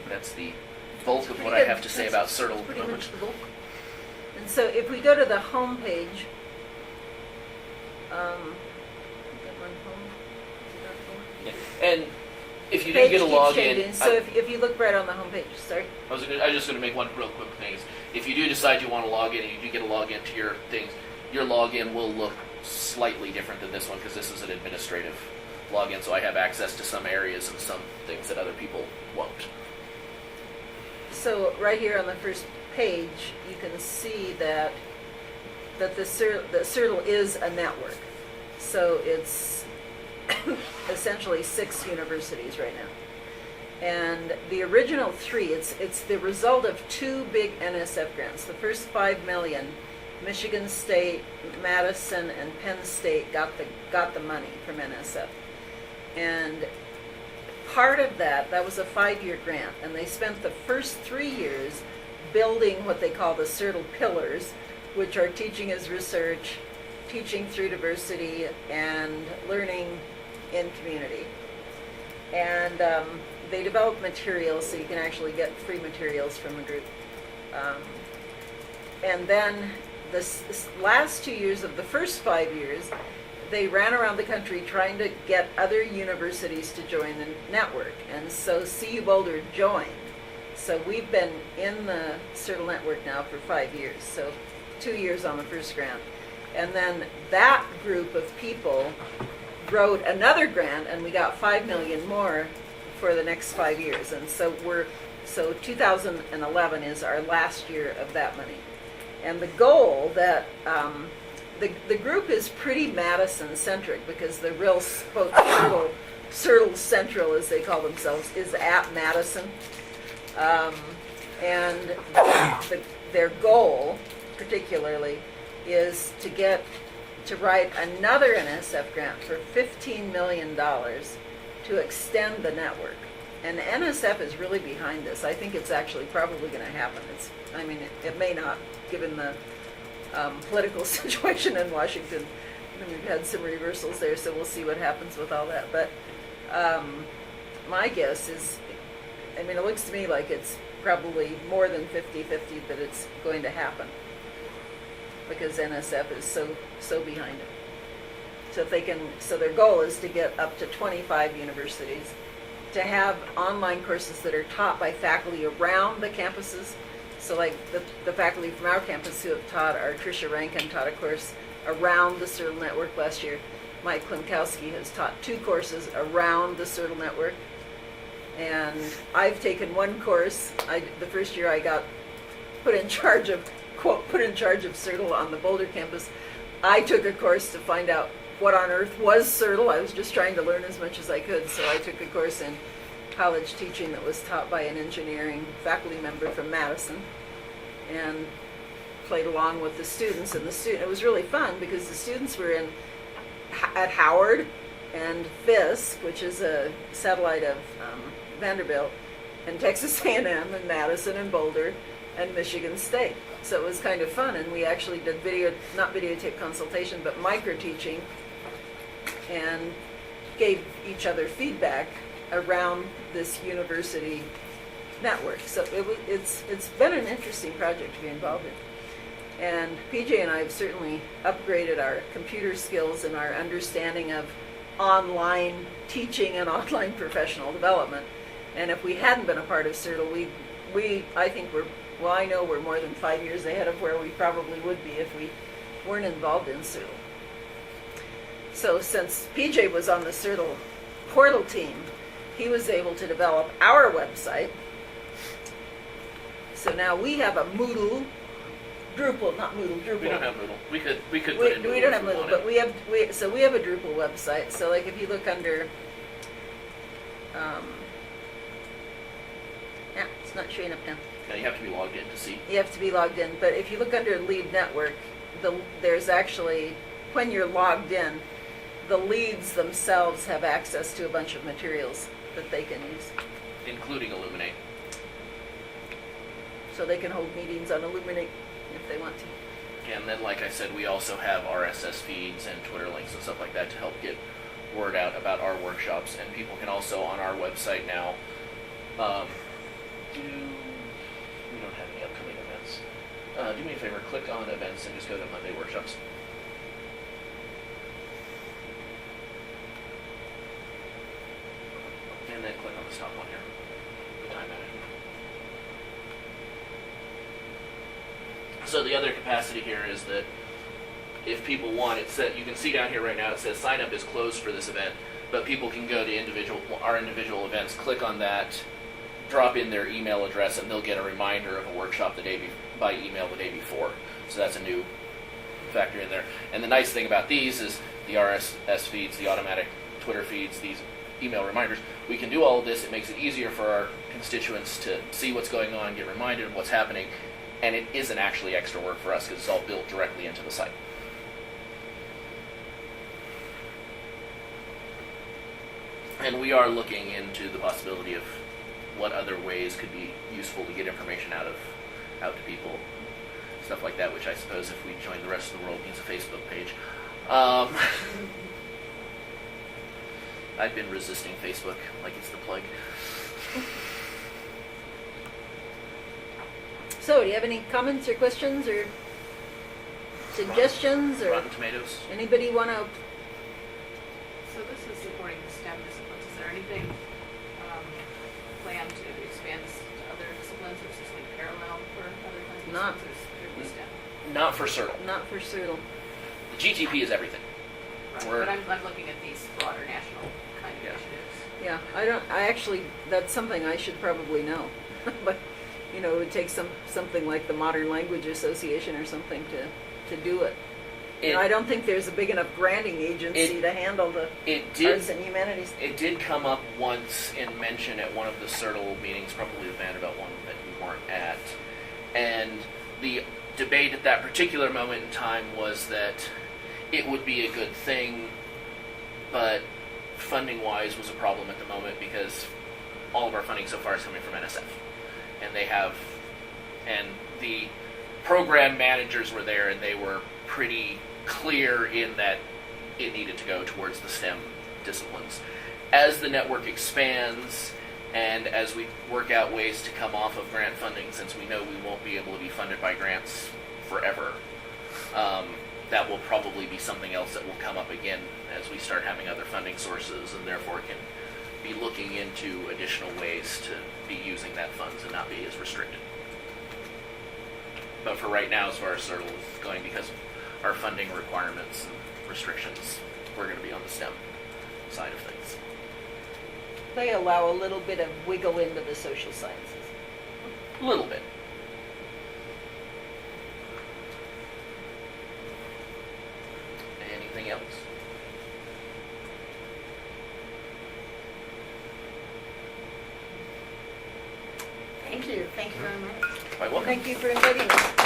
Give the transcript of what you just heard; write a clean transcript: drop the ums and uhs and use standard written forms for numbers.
that's the bulk of what I have to say about CIRTL. Pretty much the bulk. And so if we go to the home page, Yeah. And if you didn't get a login, so if you look right on the home page, sorry. I was just going to make one real quick thing. Is if you do decide you want to log in and you do get a login to your things, your login will look slightly different than this one because this is an administrative login, so I have access to some areas and some things that other people won't. So right here on the first page, you can see that the CIRTL is a network. So it's essentially 6 universities right now. And the original 3, it's the result of 2 big NSF grants. The first $5 million, Michigan State, Madison, and Penn State got the money from NSF. And part of that was a 5-year grant, and they spent the first 3 years building what they call the CIRTL pillars, which are teaching as research, teaching through diversity, and learning in community. And they develop materials, so you can actually get free materials from a group. And then this last 2 years of the first 5 years, they ran around the country trying to get other universities to join the network. And so CU Boulder joined. So we've been in the CIRTL network now for 5 years, so 2 years on the first grant. And then that group of people wrote another grant, and we got $5 million more for the next 5 years. And so 2011 is our last year of that money. And the goal that the group is pretty Madison-centric, because the real CIRTL Central, as they call themselves, is at Madison. And their goal, particularly, is to write another NSF grant for $15 million to extend the network. And NSF is really behind this. I think it's actually probably going to happen. It may not, given the political situation in Washington. We've had some reversals there, so we'll see what happens with all that. But my guess is, it looks to me like it's probably more than 50-50 that it's going to happen, because NSF is so behind it. So their goal is to get up to 25 universities, to have online courses that are taught by faculty around the campuses. So like the faculty from our campus who have taught, our Tricia Rankin taught a course around the CIRTL network last year. Mike Klimkowski has taught 2 courses around the CIRTL network. And I've taken one course. The first year I got put in charge of CIRTL on the Boulder campus. I took a course to find out what on earth was CIRTL. I was just trying to learn as much as I could, so I took a course in college teaching that was taught by an engineering faculty member from Madison, and played along with the students. And it was really fun, because the students were at Howard and Fisk, which is a satellite of Vanderbilt, and Texas A&M and Madison and Boulder and Michigan State. So it was kind of fun, and we actually did not videotape consultation, but micro teaching, and gave each other feedback around this university network. So it's been an interesting project to be involved in. And PJ and I have certainly upgraded our computer skills and our understanding of online teaching and online professional development. And if we hadn't been a part of CIRTL, I know we're more than 5 years ahead of where we probably would be if we weren't involved in CIRTL. So since PJ was on the CIRTL portal team, he was able to develop our website. So now we have a Drupal. We don't have Moodle. We could put in Moodle. We don't have Moodle, but we have a Drupal website. So like if you look under, it's not showing up now. Yeah, you have to be logged in to see. You have to be logged in, but if you look under Lead Network, there's actually, when you're logged in, the leads themselves have access to a bunch of materials that they can use. Including Illuminate. So they can hold meetings on Illuminate if they want to. And then, like I said, we also have RSS feeds and Twitter links and stuff like that to help get word out about our workshops. And people can also, on our website now, We don't have any upcoming events. Do me a favor, click on events and just go to Monday workshops. And then click on this top one here, the time management. So the other capacity here is that if people want it set, you can see down here right now it says sign up is closed for this event, but people can go to our individual events, click on that, drop in their email address, and they'll get a reminder of a workshop by email the day before. So that's a new factor in there. And the nice thing about these is the RSS feeds, the automatic Twitter feeds, these email reminders. We can do all of this. It makes it easier for our constituents to see what's going on, get reminded of what's happening, and it isn't actually extra work for us because it's all built directly into the site. And we are looking into the possibility of what other ways could be useful to get information out to people, stuff like that, which I suppose if we join the rest of the world needs a Facebook page. I've been resisting Facebook like it's the plague. So, do you have any comments or questions or suggestions or Rotten Tomatoes. anybody want to? So this is supporting the STEM disciplines. Is there anything planned to expand this to other disciplines, or is this like parallel for other kinds of Not- disciplines, or is it strictly STEM? Not for CIRTL. Not for CIRTL. The GTP is everything. Right. We're- But I'm looking at these broader national kind of Yeah. initiatives. Yeah, that's something I should probably know. But, it would take something like the Modern Language Association or something to do it. I don't think there's a big enough granting agency to handle the arts and humanities. It did come up once in mention at one of the CIRTL meetings, probably the Vanderbilt one that we weren't at. And the debate at that particular moment in time was that it would be a good thing, but funding-wise was a problem at the moment because all of our funding so far is coming from NSF. And the program managers were there and they were pretty clear in that it needed to go towards the STEM disciplines. As the network expands and as we work out ways to come off of grant funding, since we know we won't be able to be funded by grants forever, that will probably be something else that will come up again as we start having other funding sources and therefore can be looking into additional ways to be using that funds and not be as restricted. But for right now, as far as CIRTL is going, because of our funding requirements and restrictions, we're going to be on the STEM side of things. They allow a little bit of wiggle into the social sciences. A little bit. Anything else? Thank you. Thank you very much. Quite welcome. Thank you for inviting us.